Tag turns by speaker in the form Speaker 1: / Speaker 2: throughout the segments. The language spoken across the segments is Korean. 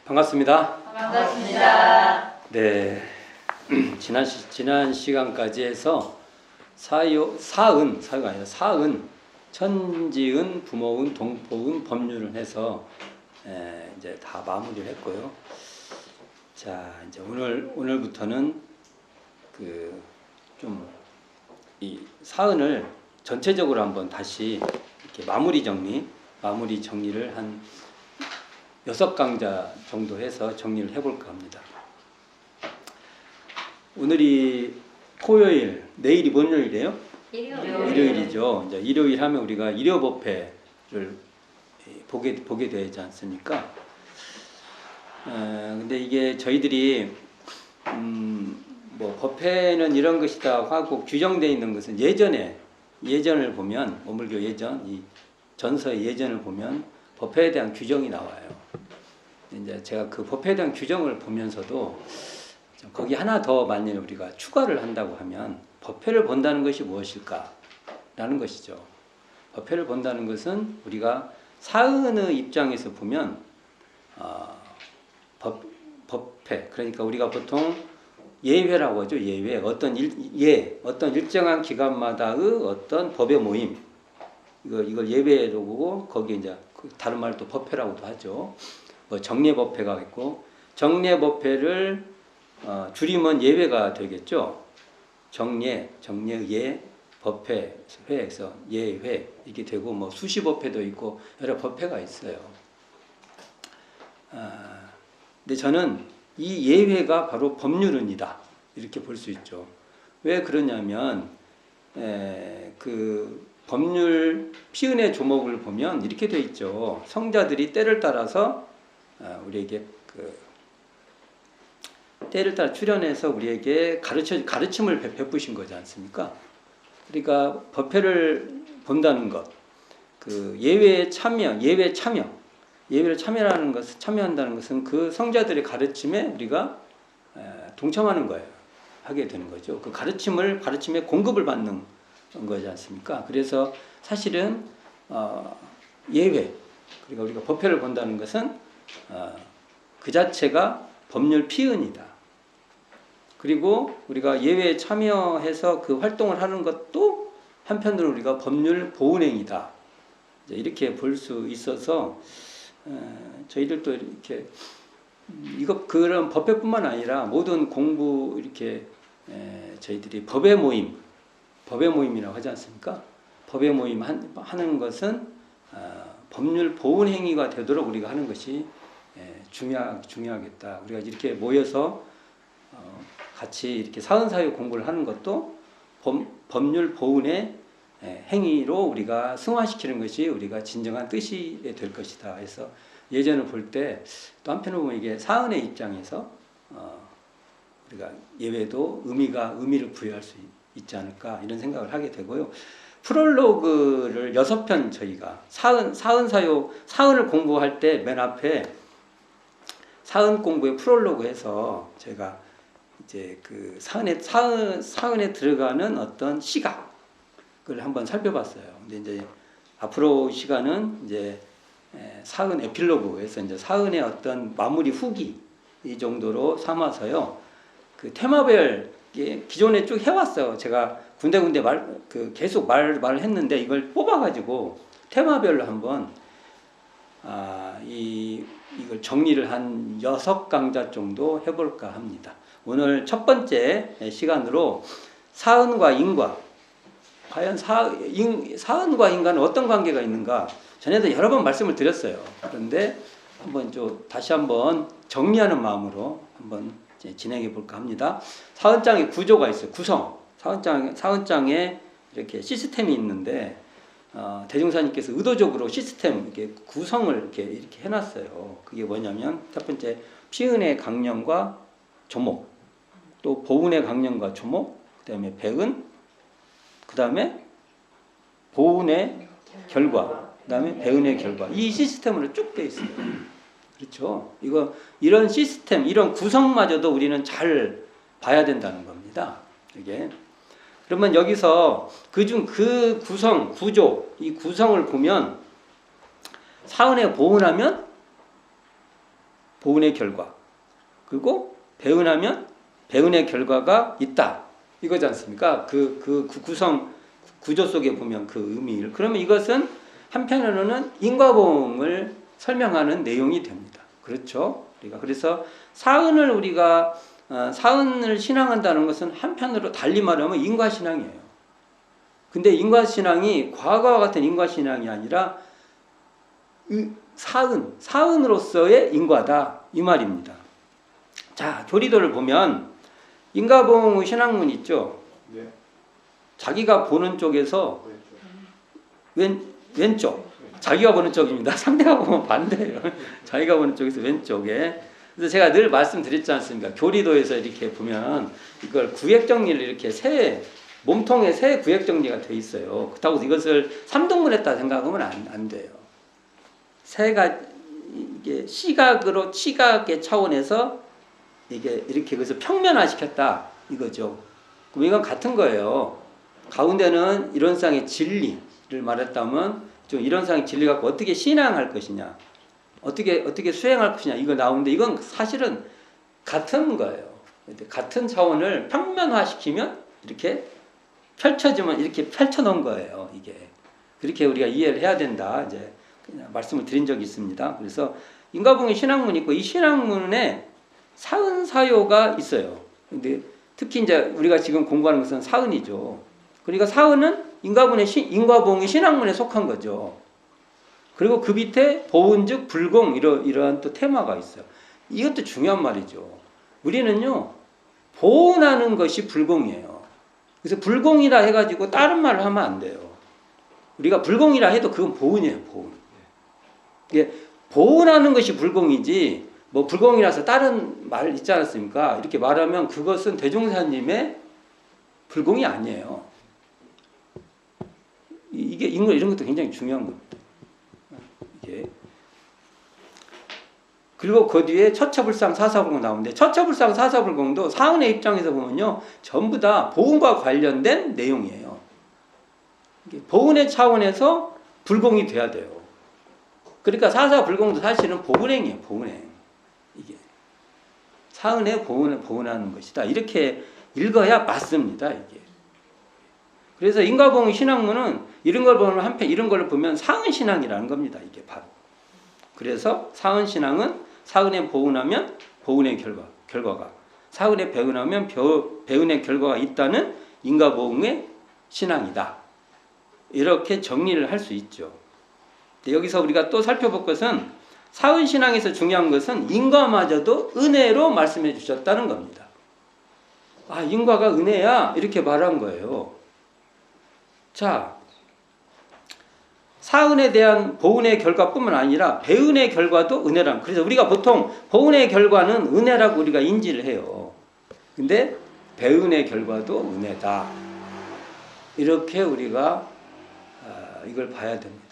Speaker 1: 반갑습니다.
Speaker 2: 반갑습니다.
Speaker 1: 네, 지난 시간까지 해서 사유가 아니라 사은, 천지은, 부모은, 동포은, 법률을 해서 이제 다 마무리를 했고요. 자, 이제 오늘부터는 이 사은을 전체적으로 한번 다시 이렇게 마무리 정리를 한 6강좌 정도 해서 정리를 해볼까 합니다. 오늘이 토요일, 내일이 뭔 요일이에요? 일요일이죠. 이제 일요일 하면 우리가 일요법회를 보게 되지 않습니까? 근데 이게 저희들이 뭐 법회는 이런 것이다 하고 규정되어 있는 것은 예전을 보면 오물교 예전, 이 전서의 예전을 보면 법회에 대한 규정이 나와요. 이제 제가 그 법회에 대한 규정을 보면서도 거기 하나 더 만일 우리가 추가를 한다고 하면 법회를 본다는 것이 무엇일까라는 것이죠. 법회를 본다는 것은 우리가 사은의 입장에서 보면 법회, 그러니까 우리가 보통 예회라고 하죠. 예회, 어떤 일정한 기간마다의 어떤 법의 모임, 이걸 예회로 보고 거기에 이제 다른 말로 또 법회라고도 하죠. 뭐 정례법회가 있고, 정례법회를 줄이면 예회가 되겠죠. 정례, 법회, 회에서 예회 이렇게 되고, 뭐 수시법회도 있고 여러 법회가 있어요. 근데 저는 이 예회가 바로 법률은이다 이렇게 볼 수 있죠. 왜 그러냐면 그 법률 피은의 조목을 보면 이렇게 돼 있죠. 성자들이 때를 따라서 우리에게 때를 따라 출현해서 우리에게 가르침을 베푸신 거지 않습니까? 그러니까 법회를 본다는 것, 그 예회를 참여한다는 것은 그 성자들의 가르침에 우리가 동참하는 거예요. 하게 되는 거죠. 그 가르침에 공급을 받는 거지 않습니까? 그래서 사실은 예회, 그러니까 우리가 법회를 본다는 것은 그 자체가 법률 피은이다. 그리고 우리가 예회에 참여해서 그 활동을 하는 것도 한편으로 우리가 법률 보훈행위다. 이렇게 볼 수 있어서 저희들도 이렇게 그런 법회뿐만 아니라 모든 공부 이렇게 저희들이 법의 모임이라고 하지 않습니까? 법의 모임 하는 것은 법률 보훈 행위가 되도록 우리가 하는 것이 중요하겠다. 우리가 이렇게 모여서 같이 이렇게 사은사유 공부를 하는 것도 법률 보훈의 행위로 우리가 승화시키는 것이 우리가 진정한 뜻이 될 것이다. 해서 예전을 볼 때 또 한편으로 보면 이게 사은의 입장에서 우리가 예외도 의미를 부여할 수 있지 않을까 이런 생각을 하게 되고요. 프롤로그를 6편 저희가 사은을 공부할 때 맨 앞에 사은 공부의 프롤로그에서 제가 이제 그 사은에 들어가는 어떤 시각을 한번 살펴봤어요. 근데 이제 앞으로 시간은 이제 사은 에필로그에서 이제 사은의 어떤 마무리 후기 이 정도로 삼아서요. 그 테마별 기존에 쭉 해왔어요. 제가 군데군데 계속 말을 했는데 이걸 뽑아가지고 테마별로 한번 이걸 정리를 한 6강좌 정도 해볼까 합니다. 오늘 첫 번째 시간으로 사은과 인과, 과연 사은과 인과는 어떤 관계가 있는가? 전에도 여러 번 말씀을 드렸어요. 그런데 다시 한번 정리하는 마음으로 한번 진행해 볼까 합니다. 사은장의 구조가 있어요. 구성. 사은장에 이렇게 시스템이 있는데 대종사님께서 의도적으로 시스템 구성을 이렇게 해놨어요. 그게 뭐냐면 첫 번째 피은의 강령과 조목, 또 보은의 강령과 조목, 그다음에 배은, 그다음에 보은의 결과, 그다음에 배은의 결과. 이 시스템으로 쭉 돼 있어요. 그렇죠? 이런 시스템, 이런 구성마저도 우리는 잘 봐야 된다는 겁니다. 이게. 그러면 여기서 그 구성, 구조, 이 구성을 보면 사은에 보은하면 보은의 결과. 그리고 배은하면 배은의 결과가 있다. 이거지 않습니까? 그 구성 구조 속에 보면 그 의미를. 그러면 이것은 한편으로는 인과보응을 설명하는 내용이 됩니다. 그렇죠? 우리가 그래서 우리가 사은을 신앙한다는 것은 한편으로 달리 말하면 인과신앙이에요. 근데 인과신앙이 과거와 같은 인과신앙이 아니라 사은으로서의 인과다 이 말입니다. 자, 교리도를 보면 인과보응의 신앙문 있죠.
Speaker 3: 네.
Speaker 1: 자기가 보는 쪽에서 왼쪽. 자기가 보는 쪽입니다. 상대가 보면 반대예요. 자기가 보는 쪽에서 왼쪽에. 그래서 제가 늘 말씀드렸지 않습니까? 교리도에서 이렇게 보면 이걸 구획 정리를 이렇게 몸통에 세 구획 정리가 돼 있어요. 그렇다고 이것을 3등분했다 생각하면 안 돼요. 이게 시각의 차원에서 이게 이렇게 그래서 평면화시켰다 이거죠. 그럼 이건 같은 거예요. 가운데는 이론상의 진리를 말했다면 좀 이론상의 진리 갖고 어떻게 신앙할 것이냐, 어떻게 수행할 것이냐 이거 나오는데 이건 사실은 같은 거예요. 같은 차원을 평면화시키면 이렇게 펼쳐지면 이렇게 펼쳐놓은 거예요. 이게 그렇게 우리가 이해를 해야 된다. 이제 그냥 말씀을 드린 적이 있습니다. 그래서 인과보응의 신앙문이 있고 이 신앙문에 사은사요가 있어요. 근데 특히 이제 우리가 지금 공부하는 것은 사은이죠. 그러니까 사은은 인과보응의 신앙문에 속한 거죠. 그리고 그 밑에 보은 즉 불공 이러한 또 테마가 있어요. 이것도 중요한 말이죠. 우리는요 보은하는 것이 불공이에요. 그래서 불공이라 해가지고 다른 말을 하면 안 돼요. 우리가 불공이라 해도 그건 보은이에요. 보은. 이게 보은하는 것이 불공이지 뭐 불공이라서 다른 말 있지 않았습니까? 이렇게 말하면 그것은 대종사님의 불공이 아니에요. 이게 이런 것도 굉장히 중요한 겁니다. 이게. 그리고 그 뒤에 처처불상 사사불공 나오는데 처처불상 사사불공도 사은의 입장에서 보면요 전부 다 보은과 관련된 내용이에요. 보은의 차원에서 불공이 돼야 돼요. 그러니까 사사불공도 사실은 보은행이에요. 보은행. 이게 사은의 보은하는 것이다. 이렇게 읽어야 맞습니다. 이게. 그래서 인과보응 신앙문은 이런 걸 보면 한편 이런 걸 보면 사은 신앙이라는 겁니다. 이게 바로. 그래서 사은 신앙은 사은에 보은하면 보은의 결과가 사은에 배은하면 배은의 결과가 있다는 인과보응의 신앙이다. 이렇게 정리를 할 수 있죠. 여기서 우리가 또 살펴볼 것은 사은 신앙에서 중요한 것은 인과마저도 은혜로 말씀해 주셨다는 겁니다. 아, 인과가 은혜야 이렇게 말한 거예요. 자, 사은에 대한 보은의 결과뿐만 아니라 배은의 결과도 은혜란. 그래서 우리가 보통 보은의 결과는 은혜라고 우리가 인지를 해요. 근데 배은의 결과도 은혜다. 이렇게 우리가 이걸 봐야 됩니다.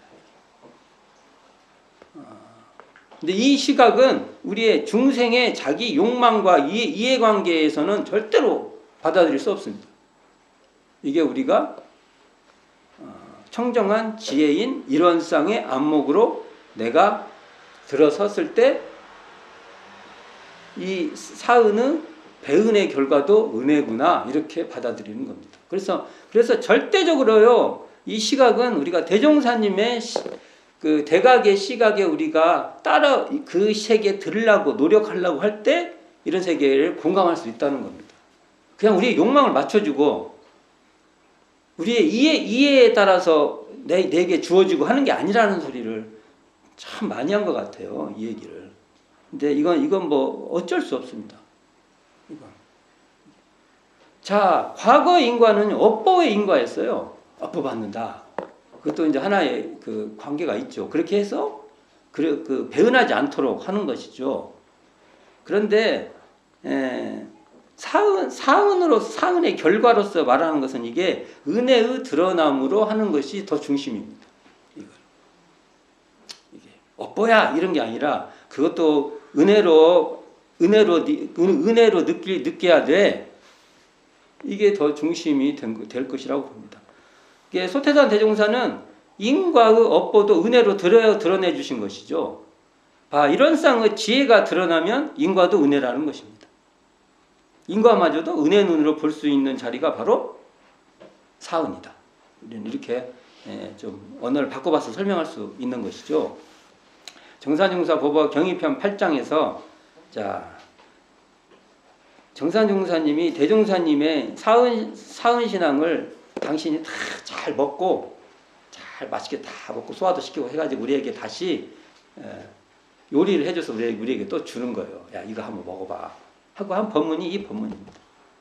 Speaker 1: 근데 이 시각은 우리의 중생의 자기 욕망과 이해관계에서는 절대로 받아들일 수 없습니다. 이게 우리가 청정한 지혜인 일원상의 안목으로 내가 들어섰을 때 이 사은의 배은의 결과도 은혜구나 이렇게 받아들이는 겁니다. 그래서 절대적으로요 이 시각은 우리가 대종사님의 그 대각의 시각에 우리가 따라 그 세계에 들으려고 노력하려고 할 때 이런 세계를 공감할 수 있다는 겁니다. 그냥 우리의 욕망을 맞춰주고 우리의 이해에 따라서 내게 주어지고 하는 게 아니라는 소리를 참 많이 한 것 같아요. 이 얘기를. 근데 이건 뭐 어쩔 수 없습니다. 이건. 자, 과거 인과는 업보의 인과였어요. 업보 받는다. 그것도 이제 하나의 그 관계가 있죠. 그렇게 해서 그 배은하지 않도록 하는 것이죠. 그런데 사은의 결과로서 말하는 것은 이게 은혜의 드러남으로 하는 것이 더 중심입니다. 이게 업보야 이런 게 아니라 그것도 은혜로 느껴야 돼. 이게 더 중심이 될 것이라고 봅니다. 이게 소태산 대종사는 인과의 업보도 은혜로 드러내 주신 것이죠. 이런 쌍의 지혜가 드러나면 인과도 은혜라는 것입니다. 인과마저도 은혜 눈으로 볼 수 있는 자리가 바로 사은이다. 이렇게 좀 언어를 바꿔봐서 설명할 수 있는 것이죠. 정산용사 법화 경의편 8장에서 정산용사님이 대종사님의 사은 신앙을 당신이 다 잘 먹고 잘 맛있게 다 먹고 소화도 시키고 해가지고 우리에게 다시 요리를 해줘서 우리에게 또 주는 거예요. 야, 이거 한번 먹어봐 하고 한 법문이 이 법문입니다.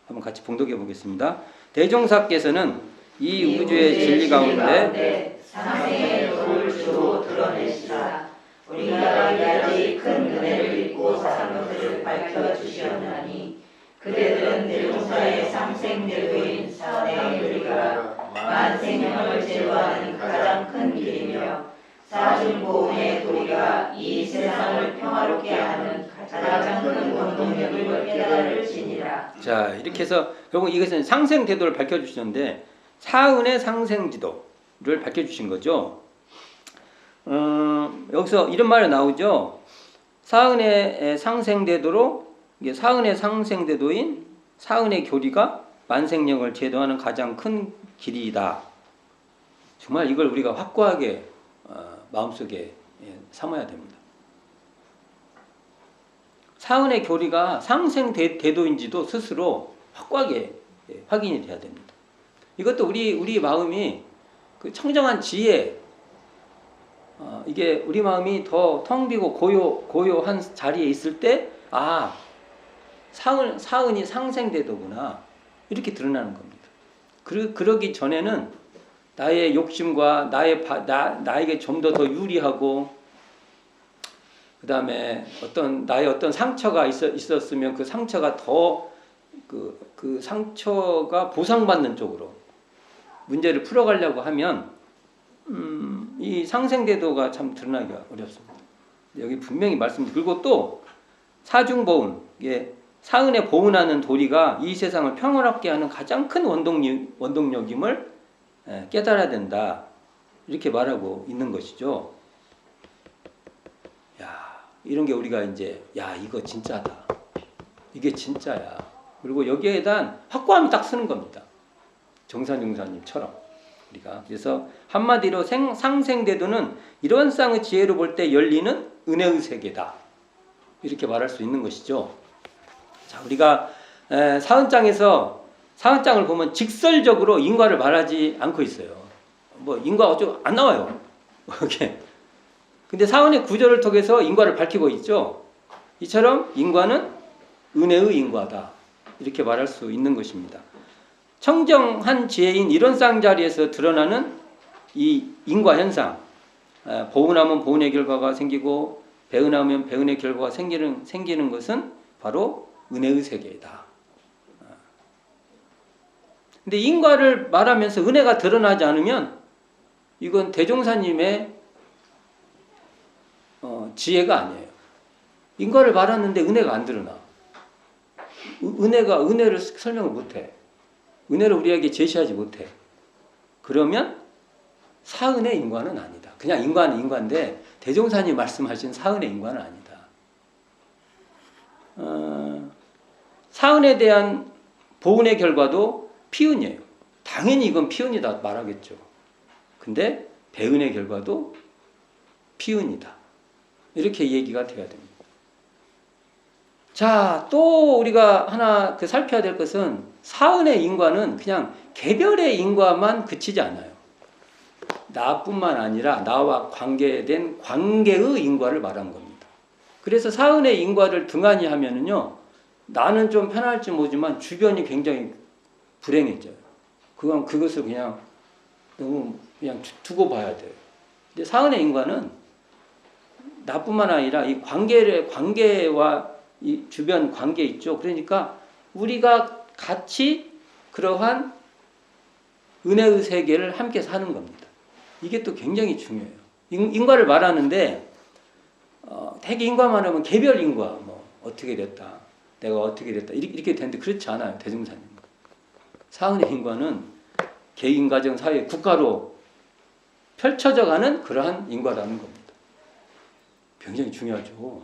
Speaker 1: 한번 같이 봉독해 보겠습니다. 대종사께서는 이 우주의 진리 가운데
Speaker 2: 상생의 도를 주로 드러내시라. 우리가 이까지 큰 은혜를 입고 산 것을 밝혀주시었나니 그대들은 대종사의 상생대도인 사대의 우리가 만생명을 제도하는 가장 큰 길이며 사중보훈의 도리가 이 세상을 평화롭게 하는 가장 큰 원동력을 깨달을지니라.
Speaker 1: 자, 이렇게 해서 결국 이것은 상생대도를 밝혀주셨는데 사은의 상생지도를 밝혀주신 거죠. 여기서 이런 말이 나오죠. 사은의 상생대도로 사은의 상생대도인 사은의 교리가 만생령을 제도하는 가장 큰 길이다. 정말 이걸 우리가 확고하게 마음속에 삼아야 됩니다. 사은의 교리가 상생대도인지도 스스로 확고하게 확인이 돼야 됩니다. 이것도 우리 마음이 그 청정한 지혜, 이게 우리 마음이 더 텅 비고 고요한 자리에 있을 때, 사은이 상생대도구나 이렇게 드러나는 겁니다. 그러기 전에는 나의 욕심과 나에게 좀 더 유리하고, 그 다음에 나의 어떤 상처가 있었으면 그 상처가 그 상처가 보상받는 쪽으로 문제를 풀어가려고 하면 이 상생대도가 참 드러나기가 어렵습니다. 여기 분명히 그리고 또 사중보훈, 사은에 보훈하는 도리가 이 세상을 평화롭게 하는 가장 큰 원동력임을 깨달아야 된다. 이렇게 말하고 있는 것이죠. 이런 게 우리가 이제 이거 진짜다. 이게 진짜야. 그리고 여기에 대한 확고함이 딱 쓰는 겁니다. 정산용사님처럼 우리가. 그래서 한마디로 상생대도는 이런 쌍의 지혜로 볼 때 열리는 은혜의 세계다. 이렇게 말할 수 있는 것이죠. 자, 우리가 사은장을 보면 직설적으로 인과를 말하지 않고 있어요. 인과 어쩌고 안 나와요. 이렇게. 근데 사은의 구절을 통해서 인과를 밝히고 있죠. 이처럼 인과는 은혜의 인과다. 이렇게 말할 수 있는 것입니다. 청정한 지혜인 이런 쌍자리에서 드러나는 이 인과 현상, 보은하면 보은의 결과가 생기고 배은하면 배은의 결과가 생기는 것은 바로 은혜의 세계이다. 근데 인과를 말하면서 은혜가 드러나지 않으면 이건 대종사님의 지혜가 아니에요. 인과를 말하는데 은혜가 안 드러나. 은혜를 설명을 못해. 은혜를 우리에게 제시하지 못해. 그러면 사은의 인과는 아니다. 그냥 인과는 인과인데 대종사님 말씀하신 사은의 인과는 아니다. 사은에 대한 보은의 결과도 피은이에요. 당연히 이건 피은이다 말하겠죠. 근데 배은의 결과도 피은이다. 이렇게 얘기가 돼야 됩니다. 자, 또 우리가 하나 살펴야 될 것은 사은의 인과는 그냥 개별의 인과만 그치지 않아요. 나뿐만 아니라 나와 관계된 관계의 인과를 말한 겁니다. 그래서 사은의 인과를 등한히 하면은요, 나는 좀 편할지 모르지만 주변이 굉장히 불행해져요. 그것을 그냥 너무 그냥 두고 봐야 돼요. 근데 사은의 인과는 나뿐만 아니라 이 관계와 이 주변 관계 있죠. 그러니까 우리가 같이 그러한 은혜의 세계를 함께 사는 겁니다. 이게 또 굉장히 중요해요. 인과를 말하는데 대개 인과만 하면 개별 인과, 어떻게 됐다, 내가 어떻게 됐다 이렇게 되는데 그렇지 않아요. 대종사님. 사은의 인과는 개인, 가정, 사회, 국가로 펼쳐져 가는 그러한 인과라는 겁니다. 굉장히 중요하죠.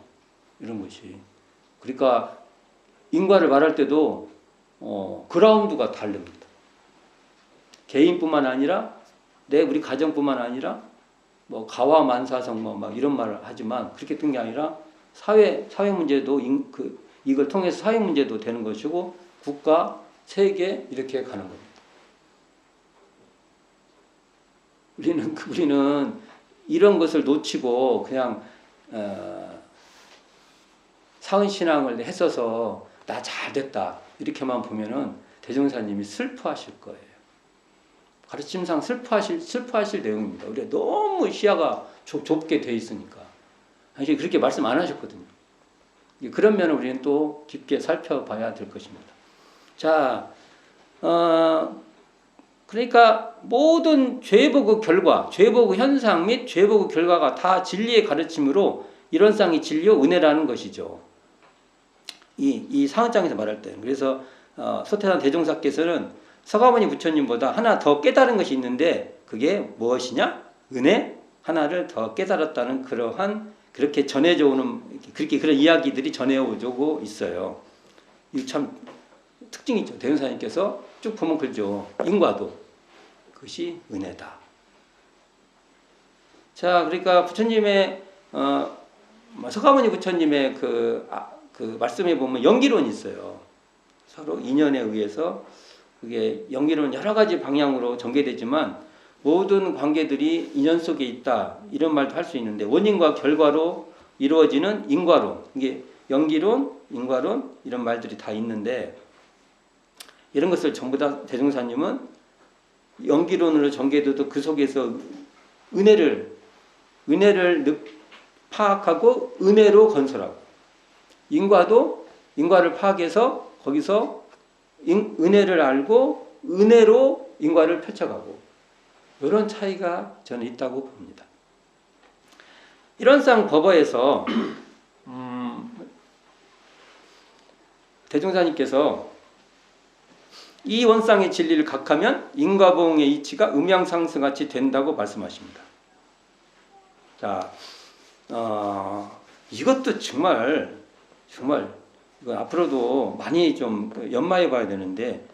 Speaker 1: 이런 것이. 그러니까 인과를 말할 때도 그라운드가 다릅니다. 개인뿐만 아니라 우리 가정뿐만 아니라 뭐 가와 만사성 막 이런 말을 하지만 그렇게 된 게 아니라 사회 문제도 이걸 통해서 사회 문제도 되는 것이고 국가, 세계 이렇게 가는 겁니다. 우리는 이런 것을 놓치고 그냥 사은신앙을 했어서 나 잘됐다 이렇게만 보면은 대종사님이 슬퍼하실 거예요. 가르침상 슬퍼하실 내용입니다. 우리가 너무 시야가 좁게 돼 있으니까. 사실 그렇게 말씀 안 하셨거든요. 그런 면을 우리는 또 깊게 살펴봐야 될 것입니다. 자, 그러니까 모든 죄보고 결과, 죄보고 현상 및 죄보고 결과가 다 진리의 가르침으로 이런 쌍이 진리요 은혜라는 것이죠. 이 사은장에서 말할 때. 그래서 소태산 대종사께서는 서가모니 부처님보다 하나 더 깨달은 것이 있는데 그게 무엇이냐? 은혜 하나를 더 깨달았다는 그렇게 전해져 오는 그런 이야기들이 전해오고 있어요. 이 참 특징이죠. 대종사님께서 쭉 보면 그죠. 인과도 그것이 은혜다. 자, 그러니까 부처님의 서가모니 부처님의 그 말씀에 보면 연기론이 있어요. 서로 인연에 의해서 그게 연기론 여러 가지 방향으로 전개되지만 모든 관계들이 인연 속에 있다 이런 말도 할 수 있는데 원인과 결과로 이루어지는 인과론 이게 연기론, 인과론 이런 말들이 다 있는데 이런 것을 전부 다 대종사님은 연기론으로 전개돼도 그 속에서 은혜를 파악하고 은혜로 건설하고 인과를 파악해서 거기서 은혜를 알고 은혜로 인과를 펼쳐가고 이런 차이가 저는 있다고 봅니다. 이런 쌍 법어에서 대종사님께서 이 원쌍의 진리를 각하면 인과보응의 이치가 음양상승같이 된다고 말씀하십니다. 자, 이것도 정말 이거 앞으로도 많이 좀 연마해 봐야 되는데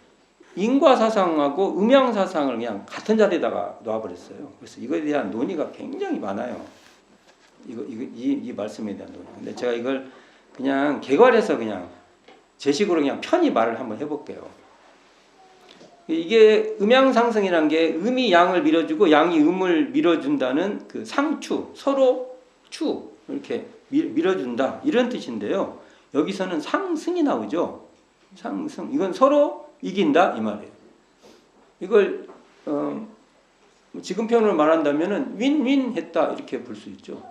Speaker 1: 인과사상하고 음양사상을 그냥 같은 자리에다가 놓아버렸어요. 그래서 이거에 대한 논의가 굉장히 많아요. 이 말씀에 대한 논의. 근데 제가 이걸 그냥 개괄해서 그냥 제 식으로 그냥 편히 말을 한번 해볼게요. 이게 음양상승이란 게 음이 양을 밀어주고 양이 음을 밀어준다는 그 상추, 서로 추 이렇게 밀어준다 이런 뜻인데요. 여기서는 상승이 나오죠. 상승. 이건 서로 이긴다 이 말이에요. 이걸 지금 표현을 말한다면은 윈윈 했다 이렇게 볼 수 있죠.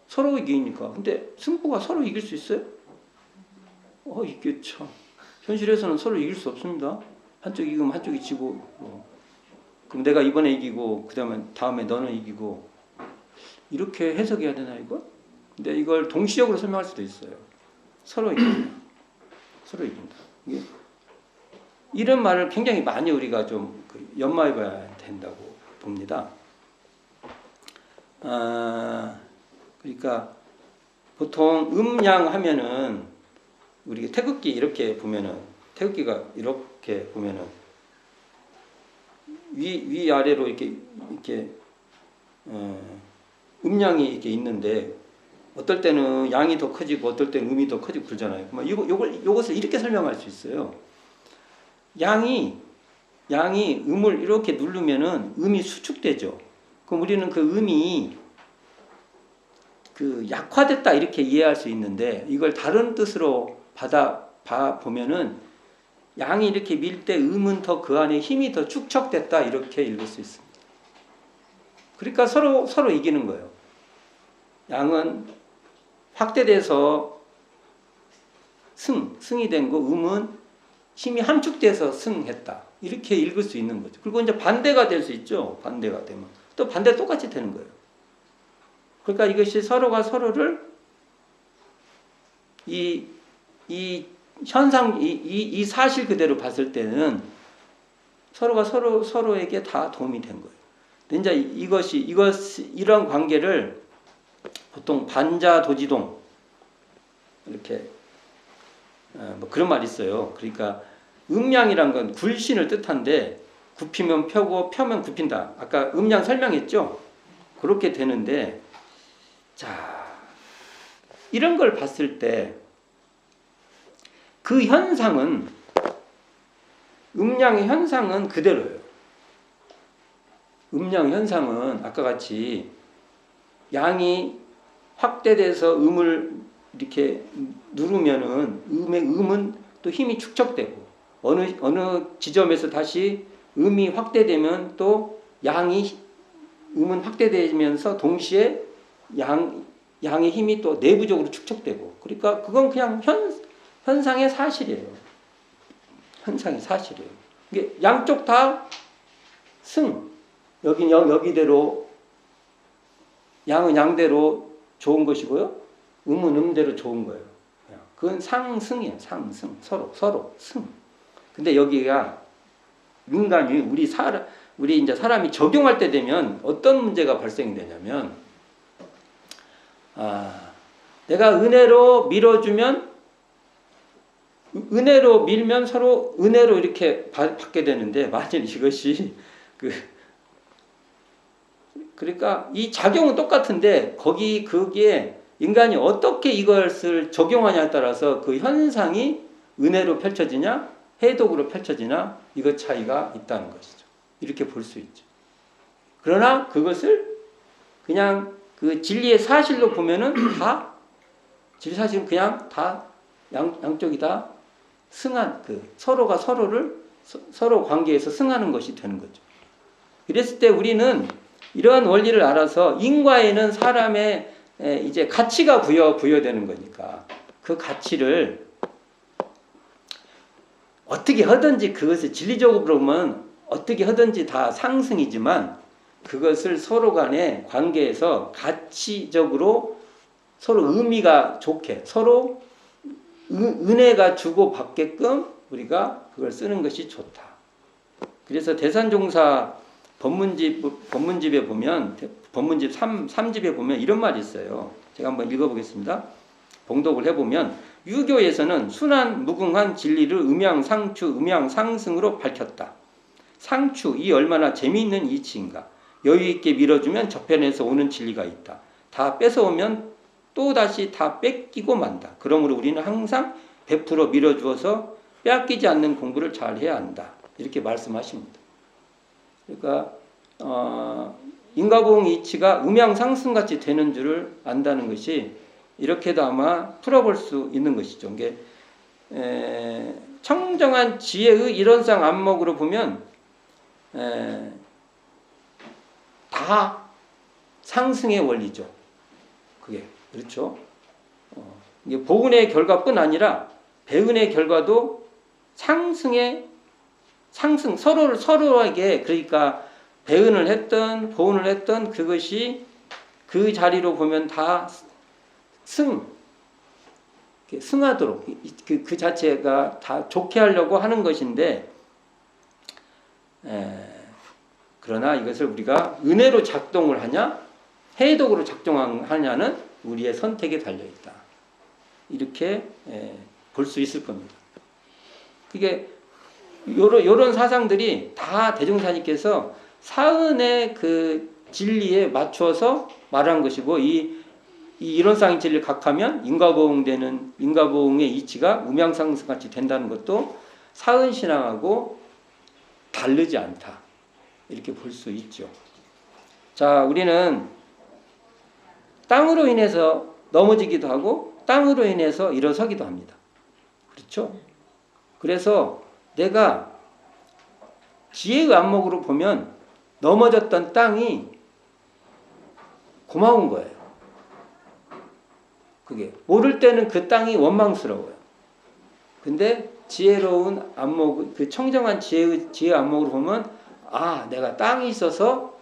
Speaker 1: 서로 이기니까. 근데 승부가 서로 이길 수 있어요? 이게 참 현실에서는 서로 이길 수 없습니다. 한쪽이 이기면 한쪽이 지고 그럼 내가 이번에 이기고 다음에 너는 이기고 이렇게 해석해야 되나 이거? 근데 이걸 동시적으로 설명할 수도 있어요. 서로 이긴다. 서로 이긴다. 이런 말을 굉장히 많이 우리가 좀 연마해 봐야 된다고 봅니다. 그러니까 보통 음양 하면은 우리 태극기 이렇게 보면은 태극기가 이렇게 보면은 위 아래로 이렇게 음양이 이렇게 있는데 어떨 때는 양이 더 커지고 어떨 때는 음이 더 커지고 그러잖아요. 요것을 이렇게 설명할 수 있어요. 양이 음을 이렇게 누르면은 음이 수축되죠. 그럼 우리는 그 음이 약화됐다 이렇게 이해할 수 있는데 이걸 다른 뜻으로 봐 보면은 양이 이렇게 밀 때 음은 더 그 안에 힘이 더 축적됐다 이렇게 읽을 수 있습니다. 그러니까 서로 이기는 거예요. 양은 확대돼서 승이 된 거, 음은 힘이 함축돼서 승했다. 이렇게 읽을 수 있는 거죠. 그리고 이제 반대가 될 수 있죠. 반대가 되면. 또 반대 똑같이 되는 거예요. 그러니까 이것이 서로가 서로를 이 현상, 이 사실 그대로 봤을 때는 서로가 서로에게 다 도움이 된 거예요. 근데 이제 이런 관계를 보통 반자도지동 이렇게 뭐 그런 말이 있어요. 그러니까 음양이란 건 굴신을 뜻한데 굽히면 펴고 펴면 굽힌다. 아까 음양 설명했죠? 그렇게 되는데 자 이런 걸 봤을 때 그 현상은 음양의 현상은 그대로예요. 음양 현상은 아까 같이 양이 확대돼서 음을 이렇게 누르면은 음은 또 힘이 축적되고 어느 지점에서 다시 음이 확대되면 또 음은 확대되면서 동시에 양의 힘이 또 내부적으로 축적되고 그러니까 그건 그냥 현상의 사실이에요. 현상의 사실이에요. 이게 양쪽 다 여기대로 양은 양대로 좋은 것이고요. 음은 음대로 좋은 거예요. 그건 상승이에요. 상승. 서로 승. 근데 여기가 인간이 우리 이제 사람이 적용할 때 되면 어떤 문제가 발생되냐면 내가 은혜로 밀어주면 은혜로 밀면 서로 은혜로 이렇게 받게 되는데 만일 이것이 그러니까 이 작용은 똑같은데 거기에 인간이 어떻게 이것을 적용하냐에 따라서 그 현상이 은혜로 펼쳐지냐 해독으로 펼쳐지냐 이것 차이가 있다는 것이죠. 이렇게 볼 수 있죠. 그러나 그것을 그냥 그 진리의 사실로 보면은 진리 사실은 그냥 다 양쪽이 다 승한 서로가 서로 관계에서 승하는 것이 되는 거죠. 그랬을 때 우리는 이러한 원리를 알아서 인과에는 사람의 이제 가치가 부여되는 거니까 그 가치를 어떻게 하든지 그것을 진리적으로 보면 어떻게 하든지 다 상승이지만 그것을 서로 간의 관계에서 가치적으로 서로 의미가 좋게 서로 은혜가 주고받게끔 우리가 그걸 쓰는 것이 좋다. 그래서 대산종사 법문집에 보면 법문집 3집에 보면 이런 말이 있어요. 제가 한번 읽어보겠습니다. 봉독을 해보면 유교에서는 순한 무궁한 진리를 음양상추 음양상승으로 밝혔다. 상추 이 얼마나 재미있는 이치인가. 여유있게 밀어주면 저편에서 오는 진리가 있다. 다 뺏어오면 또다시 다 뺏기고 만다. 그러므로 우리는 항상 베풀어 밀어주어서 빼앗기지 않는 공부를 잘 해야 한다. 이렇게 말씀하십니다. 그러니까 인과보응 이치가 음양상승같이 되는 줄을 안다는 것이 이렇게도 아마 풀어볼 수 있는 것이죠. 이게 청정한 지혜의 일원상 안목으로 보면 다 상승의 원리죠. 그게 그렇죠. 이게 보은의 결과뿐 아니라 배은의 결과도 상승 서로에게 그러니까 배은을 했던 보은을 했던 그것이 그 자리로 보면 다 승하도록 그 자체가 다 좋게 하려고 하는 것인데 그러나 이것을 우리가 은혜로 작동을 하냐 해독으로 작동하냐는 우리의 선택에 달려있다. 이렇게 볼 수 있을 겁니다. 그게 요런 사상들이 다 대종사님께서 사은의 그 진리에 맞추어서 말한 것이고 이 이론상의 진리를 각하면 인과보응의 이치가 음양상승같이 된다는 것도 사은신앙하고 다르지 않다. 이렇게 볼 수 있죠. 자, 우리는 땅으로 인해서 넘어지기도 하고 땅으로 인해서 일어서기도 합니다. 그렇죠? 그래서 내가 지혜의 안목으로 보면 넘어졌던 땅이 고마운 거예요. 그게 모를 때는 그 땅이 원망스러워요. 근데 지혜로운 안목, 그 청정한 지혜의 안목으로 보면 내가 땅이 있어서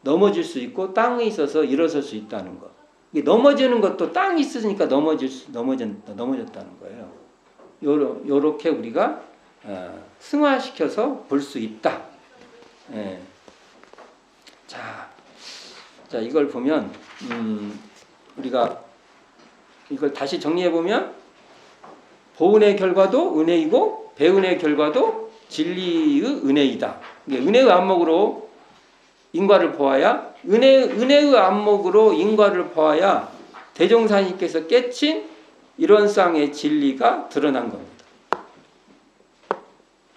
Speaker 1: 넘어질 수 있고 땅이 있어서 일어설 수 있다는 거. 넘어지는 것도 땅이 있으니까 넘어졌다는 거예요. 요렇게 우리가 승화시켜서 볼 수 있다. 자, 이걸 보면 우리가 이걸 다시 정리해 보면 보은의 결과도 은혜이고 배은의 결과도 진리의 은혜이다. 은혜의 안목으로 인과를 보아야 은혜의 안목으로 인과를 보아야 대종사님께서 깨친 이론상의 진리가 드러난 겁니다.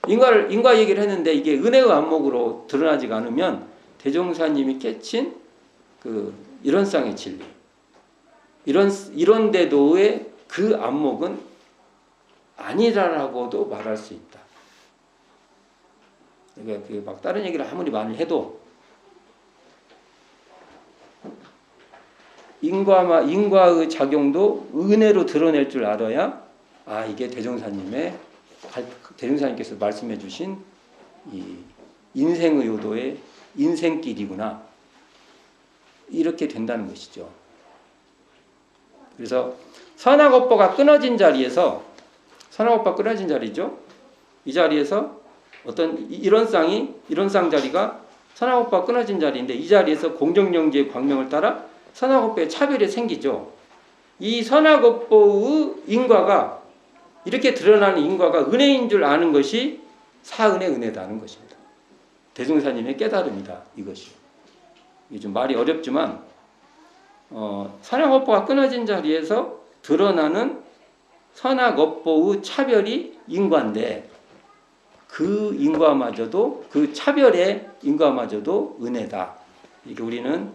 Speaker 1: 인과 얘기를 했는데 이게 은혜의 안목으로 드러나지가 않으면 대종사님이 깨친 그 이론상의 진리, 이런데도의 그 안목은 아니라라고도 말할 수 있다. 그러니까 막 다른 얘기를 아무리 많이 해도 인과의 작용도 은혜로 드러낼 줄 알아야 이게 대종사님께서 말씀해 주신 이 인생의 요도의 인생길이구나 이렇게 된다는 것이죠. 그래서 선악오빠가 끊어진 자리죠. 이 자리에서 어떤 이론상 자리가 선악오빠가 끊어진 자리인데 이 자리에서 공정영지의 광명을 따라 선악오빠의 차별이 생기죠. 이 선악오빠의 인과가 이렇게 드러나는 인과가 은혜인 줄 아는 것이 사은의 은혜다는 것입니다. 대종사님의 깨달음이다 이것이. 이게 좀 말이 어렵지만 선악오빠가 끊어진 자리에서 드러나는 선악오빠의 차별이 인과인데 그 인과마저도 그 차별의 인과마저도 은혜다. 이게 우리는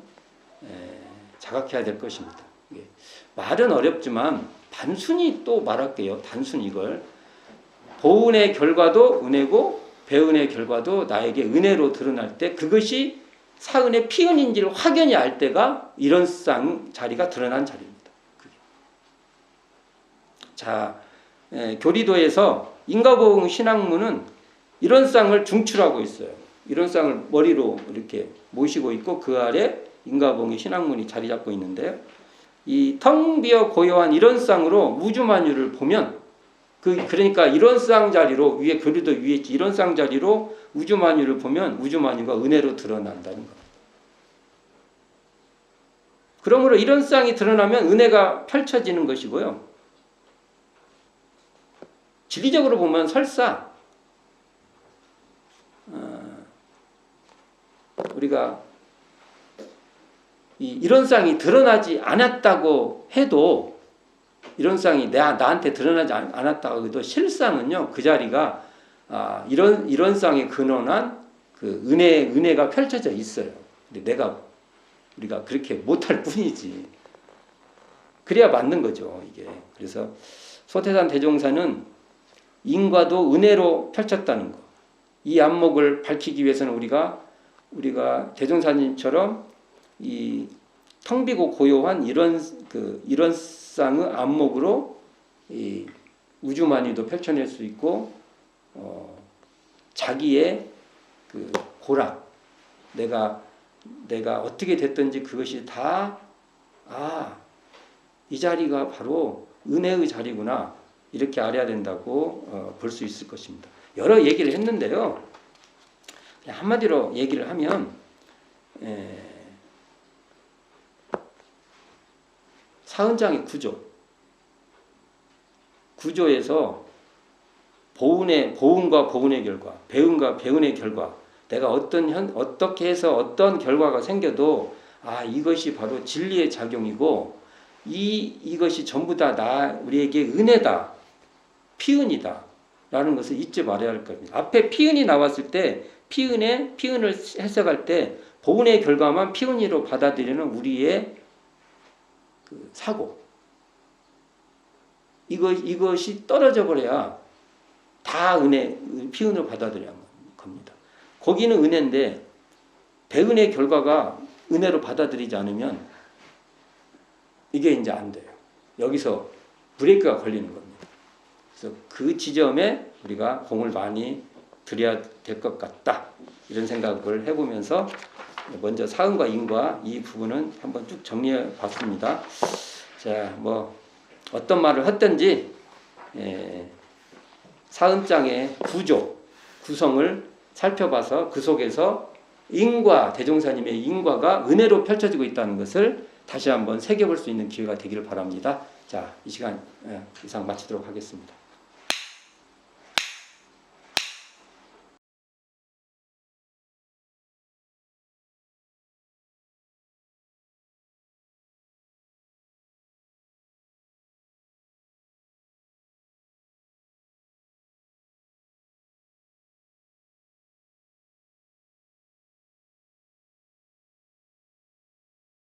Speaker 1: 자각해야 될 것입니다. 말은 어렵지만 단순히 또 말할게요. 단순히 이걸 보은의 결과도 은혜고 배은의 결과도 나에게 은혜로 드러날 때 그것이 사은의 피은인지를 확연히 알 때가 이론상 자리가 드러난 자리입니다. 자, 교리도에서 인과보응 신학문은 이론상을 중추하고 있어요. 이론상을 머리로 이렇게 모시고 있고 그 아래 인과보응의 신학문이 자리 잡고 있는데요. 이 텅 비어 고요한 이론상으로 우주만유를 보면 그러니까 이론상 자리로 위에 교리도 위에 있지 이론상 자리로 우주만유를 보면 우주만유가 은혜로 드러난다는 겁니다. 그러므로 이론상이 드러나면 은혜가 펼쳐지는 것이고요. 진리적으로 보면 설사 우리가 이 이론상이 드러나지 않았다고 해도 이론상이 나한테 드러나지 않았다고 해도 실상은요 그 자리가 이론상에 근원한 그 은혜가 펼쳐져 있어요. 근데 우리가 그렇게 못할 뿐이지. 그래야 맞는 거죠 이게. 그래서 소태산 대종사는 인과도 은혜로 펼쳤다는 거. 이 안목을 밝히기 위해서는 우리가 대종사님처럼 이 텅 비고 고요한 이론상의 안목으로 이 우주만유도 펼쳐낼 수 있고 자기의 그 고락 내가 어떻게 됐든지 그것이 다 이 자리가 바로 은혜의 자리구나 이렇게 알아야 된다고 볼 수 있을 것입니다. 여러 얘기를 했는데요. 그냥 한마디로 얘기를 하면 사은장의 구조에서 보은과 보은의 결과, 배은과 배은의 결과, 내가 어떻게 해서 어떤 결과가 생겨도 이것이 바로 진리의 작용이고 이것이 전부 다 우리에게 은혜다, 피은이다 라는 것을 잊지 말아야 할 겁니다. 앞에 피은이 나왔을 때 피은을 해석할 때 보은의 결과만 피은이로 받아들이는 우리의 그 사고 이것이 떨어져 버려야 다 피은을 받아들여야 합니다. 거기는 은혜인데 배은의 결과가 은혜로 받아들이지 않으면 이게 이제 안 돼요. 여기서 브레이크가 걸리는 겁니다. 그래서 그 지점에 우리가 공을 많이 들여야 될 것 같다. 이런 생각을 해보면서 먼저 사은과 인과 이 부분은 한번 쭉 정리해 봤습니다. 자, 어떤 말을 했든지 사은장의 구성을 살펴봐서 그 속에서 대종사님의 인과가 은혜로 펼쳐지고 있다는 것을 다시 한번 새겨볼 수 있는 기회가 되기를 바랍니다. 자, 이 시간 이상 마치도록 하겠습니다.